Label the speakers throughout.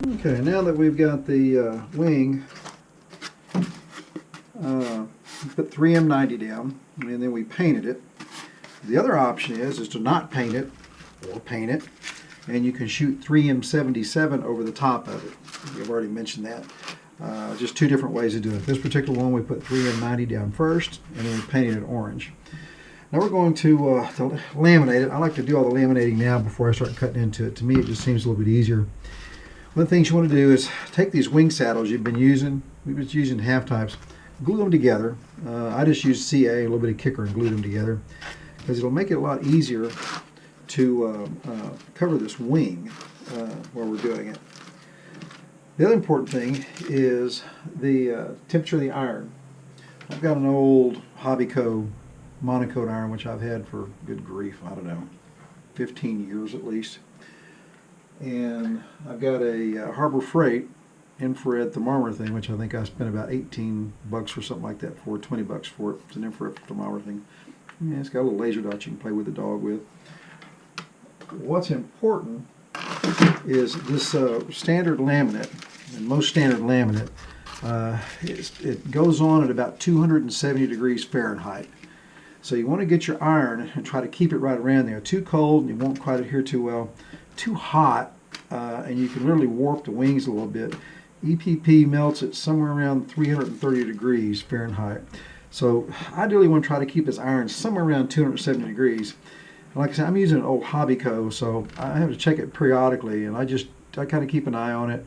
Speaker 1: Okay, now that we've got the wing, put 3M90 down, and then we painted it. The other option is to not paint it, or paint it, and you can shoot 3M77 over the top of it. I've already mentioned that. Just two different ways to do it. This particular one, we put 3M90 down first, and then we painted it orange. Now we're going to laminate it. I like to do all the laminating now before I start cutting into it. To me, it just seems a little bit easier. One of the things you want to do is take these wing saddles you've been using. We've been using half types. Glue them together. I just used CA, a little bit of kicker, and glued them together because it'll make it a lot easier to cover this wing while we're doing it. The other important thing is the temperature of the iron. I've got an old Hobbyco monocoat iron which I've had for, good grief, I don't know, 15 years at least. And I've got a Harbor Freight infrared thermometer thing, which I think I spent about 18 bucks or something like that for, 20 bucks for it. It's an infrared thermometer thing. Yeah, it's got a little laser dot you can play with the dog with. What's important is this standard laminate, and most standard laminate, it goes on at about 270 degrees Fahrenheit. So you want to get your iron and try to keep it right around there. Too cold and you won't quite adhere too well. Too hot and you can literally warp the wings a little bit. EPP melts at somewhere around 330 degrees Fahrenheit. So ideally you want to try to keep this iron somewhere around 270 degrees. And like I said, I'm using an old Hobbyco, so I have to check it periodically, and I kind of keep an eye on it.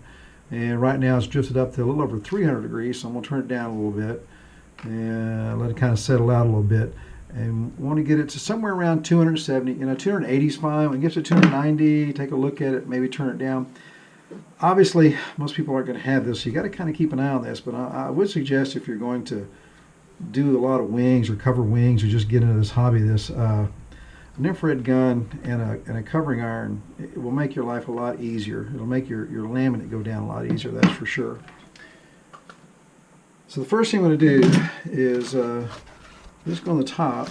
Speaker 1: And right now it's drifted up to a little over 300 degrees, so I'm going to turn it down a little bit and let it kind of settle out a little bit. And want to get it to somewhere around 270. 280 is fine. When it gets to 290, take a look at it, maybe turn it down. Obviously, most people aren't going to have this, so you got to kind of keep an eye on this. But I would suggest if you're going to do a lot of wings or cover wings or just get into this hobby, an infrared gun and a covering iron, it will make your life a lot easier. It'll make your laminate go down a lot easier, that's for sure. So the first thing I'm going to do is just go on the top,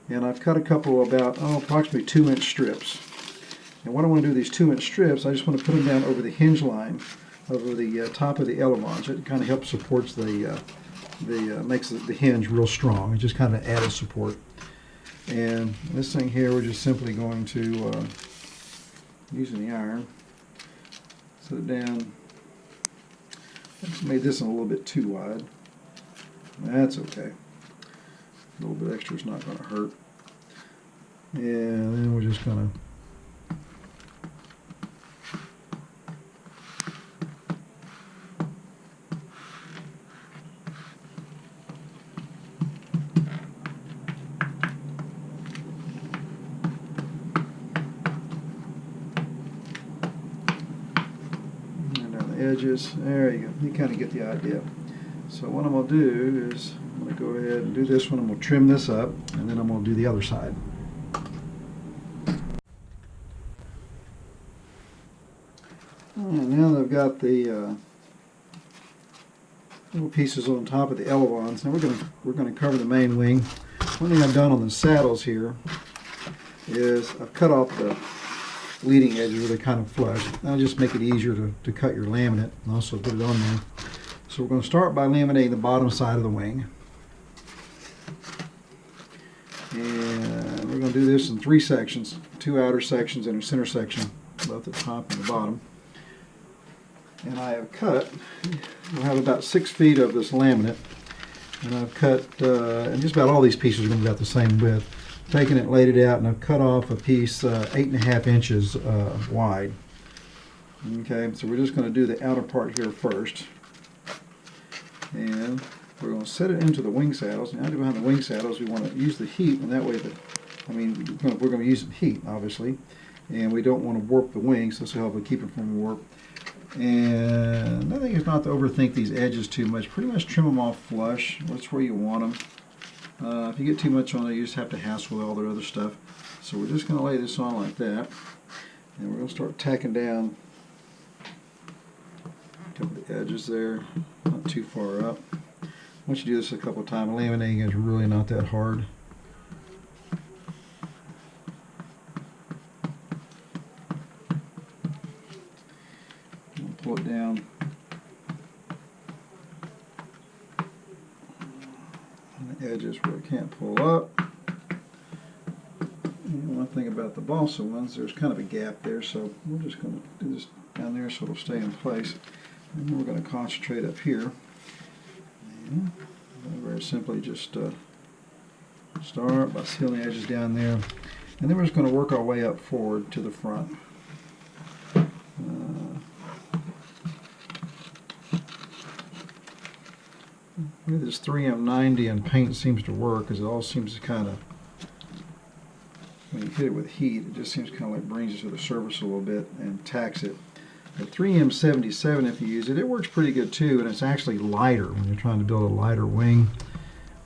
Speaker 1: and I've cut a couple about approximately 2-inch strips. And what I want to do with these 2-inch strips, I just want to put them down over the hinge line, over the top of the elevons. It kind of helps supports makes the hinge real strong. It just kind of added support. And this thing here, we're just simply going to, using the iron, set it down. I just made this one a little bit too wide. That's okay. A little bit extra is not going to hurt. And then we're just going to edges. There you go. You kind of get the idea. So what I'm going to do is I'm going to go ahead and do this one. I'm going to trim this up, and then I'm going to do the other side. And now that I've got the little pieces on top of the elevons, now we're going to cover the main wing. One thing I've done on the saddles here is I've cut off the leading edges where they kind of flush. That'll just make it easier to cut your laminate and also put it on there. So we're going to start by laminating the bottom side of the wing. And we're going to do this in 3 sections, 2 outer sections and a center section, both the top and the bottom. And I have cut, we'll have about 6 feet of this laminate, and I've cut, and just about all these pieces are going to be about the same width. Taken it, laid it out, and I've cut off a piece 8.5 inches wide. Okay, so we're just going to do the outer part here first. And we're going to set it into the wing saddles. Now, behind the wing saddles, we want to use the heat, and that way, we're going to use some heat, obviously. And we don't want to warp the wings, so this will help keep it from warp. And another thing is not to overthink these edges too much. Pretty much trim them off flush. That's where you want them. If you get too much on it, you just have to hassle with all the other stuff. So we're just going to lay this on like that. And we're going to start tacking down a couple of the edges there, not too far up. Once you do this a couple of times, laminating is really not that hard. pull it down. On the edges where it can't pull up. And one thing about the balsa ones, there's kind of a gap there, so we're just going to do this down there so it'll stay in place. And then we're going to concentrate up here. And very simply just start by sealing the edges down there. And then we're just going to work our way up forward to the front. This 3M90 and paint seems to work because it all seems to kind of, when you hit it with heat, it just seems kind of like brings it to the surface a little bit and tacks it. The 3M77, if you use it, it works pretty good too, and it's actually lighter when you're trying to build a lighter wing.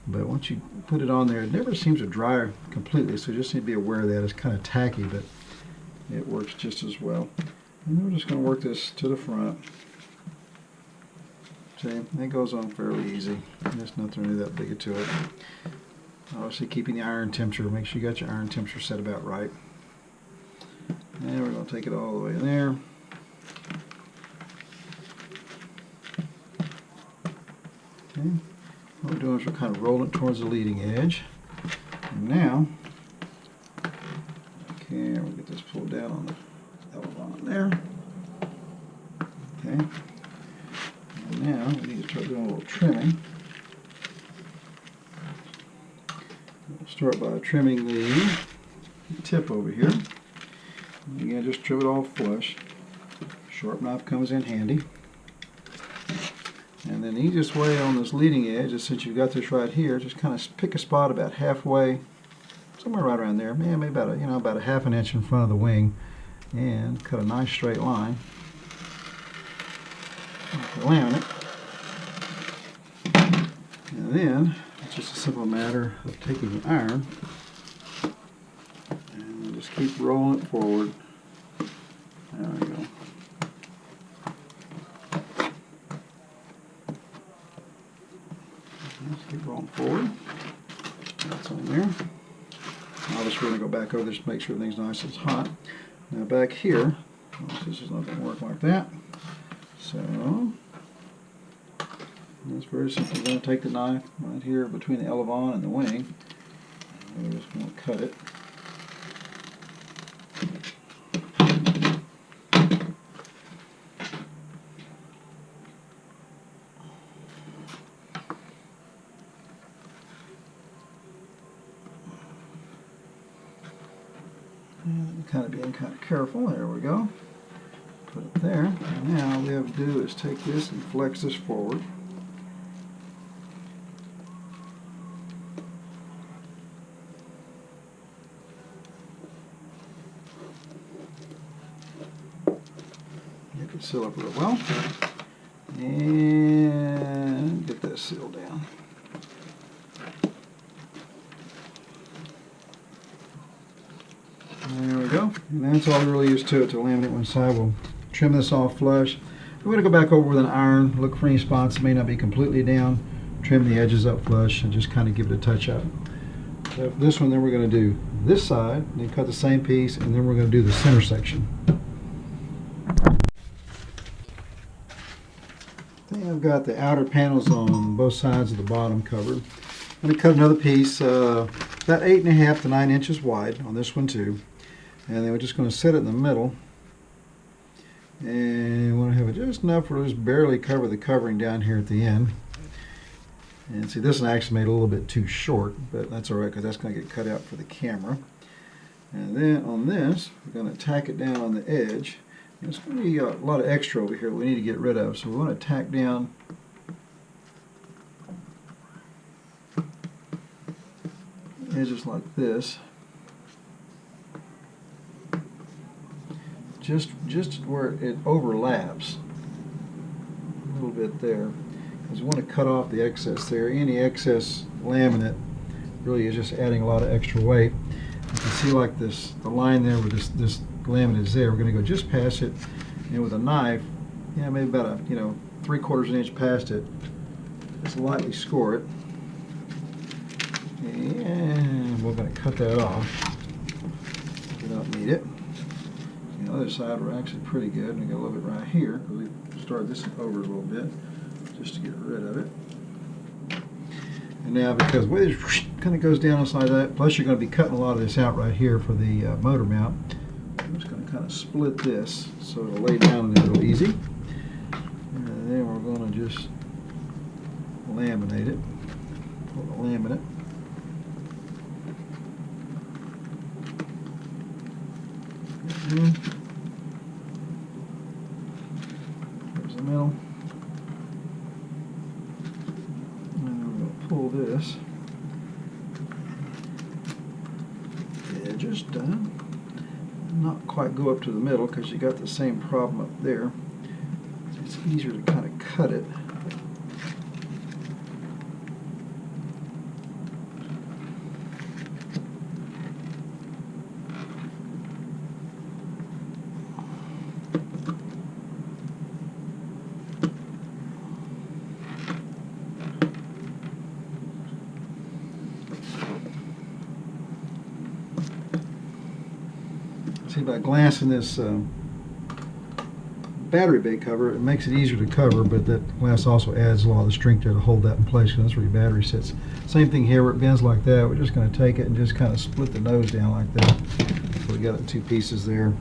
Speaker 1: But once you put it on there, it never seems to dry completely, so you just need to be aware of that. It's kind of tacky, but it works just as well. And then we're just going to work this to the front. See, it goes on fairly easy. There's nothing really that big to it. Obviously keeping the iron temperature, make sure you got your iron temperature set about right. And we're going to take it all the way in there. Okay. What we're doing is we're kind of rolling it towards the leading edge. And now, okay, we'll get this pulled down on the elbow there. Okay. And now we need to start doing a little trimming. We'll start by trimming the tip over here. And again, just trim it all flush. Sharp knife comes in handy. And then the easiest way on this leading edge is, since you've got this right here, just kind of pick a spot about halfway, somewhere right around there, maybe about about a half an inch in front of the wing, and cut a nice straight line. Laminate. And then it's just a simple matter of taking the iron and just keep rolling it forward. There we go. Just keep rolling forward. That's on there. Now just going to go back over this to make sure everything's nice and hot. Now back here, this is not going to work like that. So it's very simple. We're going to take the knife right here between the elevon and the wing, and we're just going to cut it. And kind of being kind of careful. There we go. Put it there. And now all we have to do is take this and flex this forward. Get it sealed up real well. And get that sealed down. There we go. And that's all there really is to it to laminate one side. We'll trim this off flush. We're going to go back over with an iron, look for any spots that may not be completely down, trim the edges up flush, and just kind of give it a touch up. So for this one, then we're going to do this side, then cut the same piece, and then we're going to do the center section. I think I've got the outer panels on both sides of the bottom covered. I'm going to cut another piece about 8.5 to 9 inches wide on this one too. And then we're just going to set it in the middle. And we want to have it just enough for just barely cover the covering down here at the end. And see, this one actually made a little bit too short, but that's alright because that's going to get cut out for the camera. And then on this, we're going to tack it down on the edge. And it's going to be a lot of extra over here we need to get rid of. So we want to tack down edges like this. Just where it overlaps a little bit there, because we want to cut off the excess there. Any excess laminate really is just adding a lot of extra weight. You can see like this, the line there where this laminate is there. We're going to go just past it, and with a knife, maybe about a 3/4 inch past it, just lightly score it, and we're going to cut that off. We don't need it. The other side we're actually pretty good. We got a little bit right here because we start this over a little bit just to get rid of it. And now, because the way this kind of goes down inside that, plus you're going to be cutting a lot of this out right here for the motor mount, I'm just going to kind of split this so it'll lay down there real easy. And then we're going to just laminate it. Pull the laminate. There's the middle. And I'm going to pull this. The edge is done. Not quite go up to the middle because you got the same problem up there. It's easier to kind of cut it. See, by glassing this battery bay cover, it makes it easier to cover, but that glass also adds a lot of the strength there to hold that in place, because that's where your battery sits. Same thing here, where it bends like that. We're just going to take it and just kind of split the nose down like that. So we got it in two pieces there.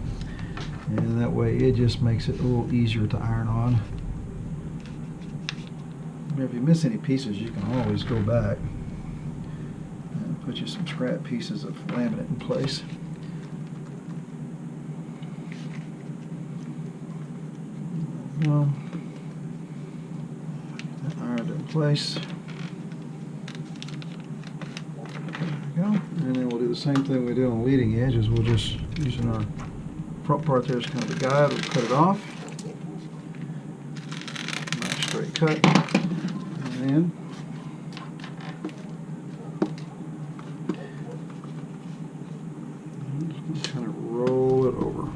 Speaker 1: And that way it just makes it a little easier to iron on. If you miss any pieces, you can always go back and put you some scrap pieces of laminate in place. Well, ironed in place. There we go. And then we'll do the same thing we did on the leading edge, is we'll just, using our front part there as kind of a guide, we'll cut it off. Nice straight cut. And then just kind of roll it over.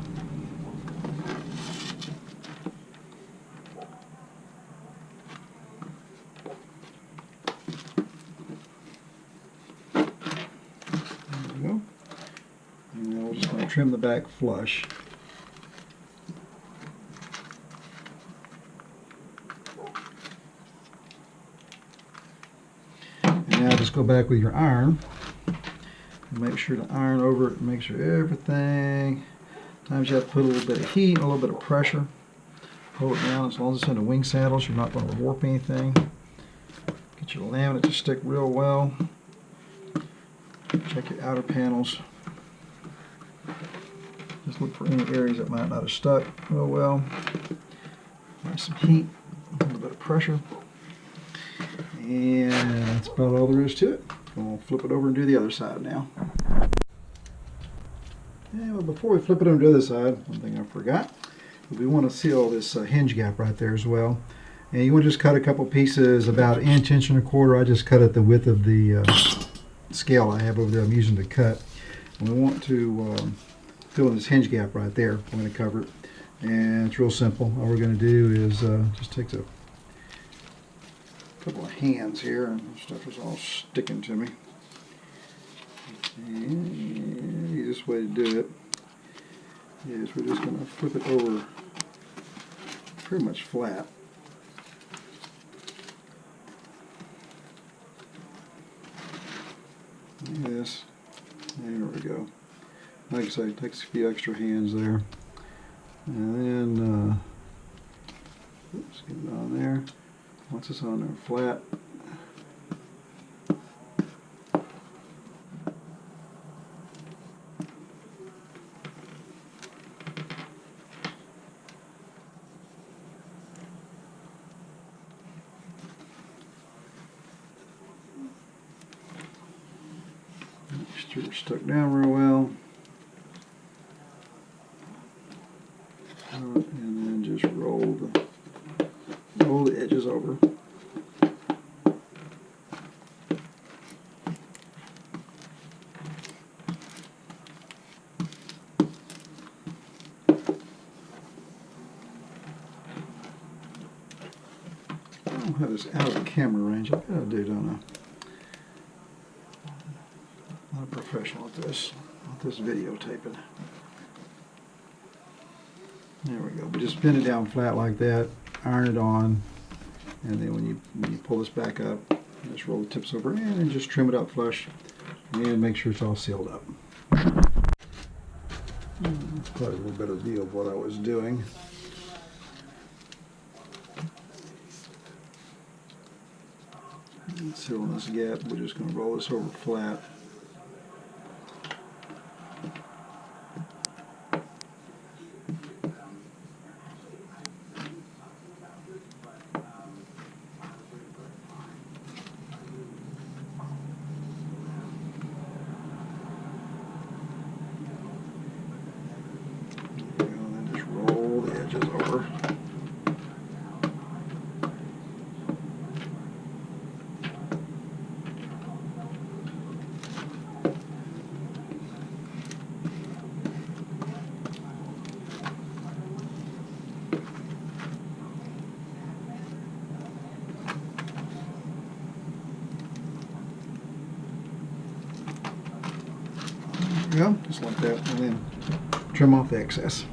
Speaker 1: And then we're just going to trim the back flush. And now just go back with your iron and make sure to iron over it and make sure everything. Sometimes you have to put a little bit of heat, a little bit of pressure. Hold it down. As long as it's in the wing saddles, you're not going to warp anything. Get your laminate to stick real well. Check your outer panels. Just look for any areas that might not have stuck real well. Nice some heat, a little bit of pressure. And that's about all there is to it. We'll flip it over and do the other side now. Yeah, well, before we flip it over to the other side, one thing I forgot, we want to seal this hinge gap right there as well. And you want to just cut a couple pieces about an inch, inch and a quarter. I just cut at the width of the scale I have over there I'm using to cut. And we want to fill in this hinge gap right there. I'm going to cover it. And it's real simple. All we're going to do is just take a couple of hands here, and stuff is all sticking to me. And the easiest way to do it is we're just going to flip it over pretty much flat. Like this. There we go. Like I say, it takes a few extra hands there. And then, oops, get it on there. Once it's on there flat, make sure it's stuck down real well. And then just roll the edges over. I don't have this out of the camera range. I've got to do it on a, not a professional at this videotaping. There we go. But just pin it down flat like that. iron it on, and then when you pull this back up, just roll the tips over in and just trim it up flush, and make sure it's all sealed up. That's quite a little better view of what I was doing. Sealing this gap, we're just going to roll this over flat. And then just roll the edges over. There you go, just like that, and then trim off the excess.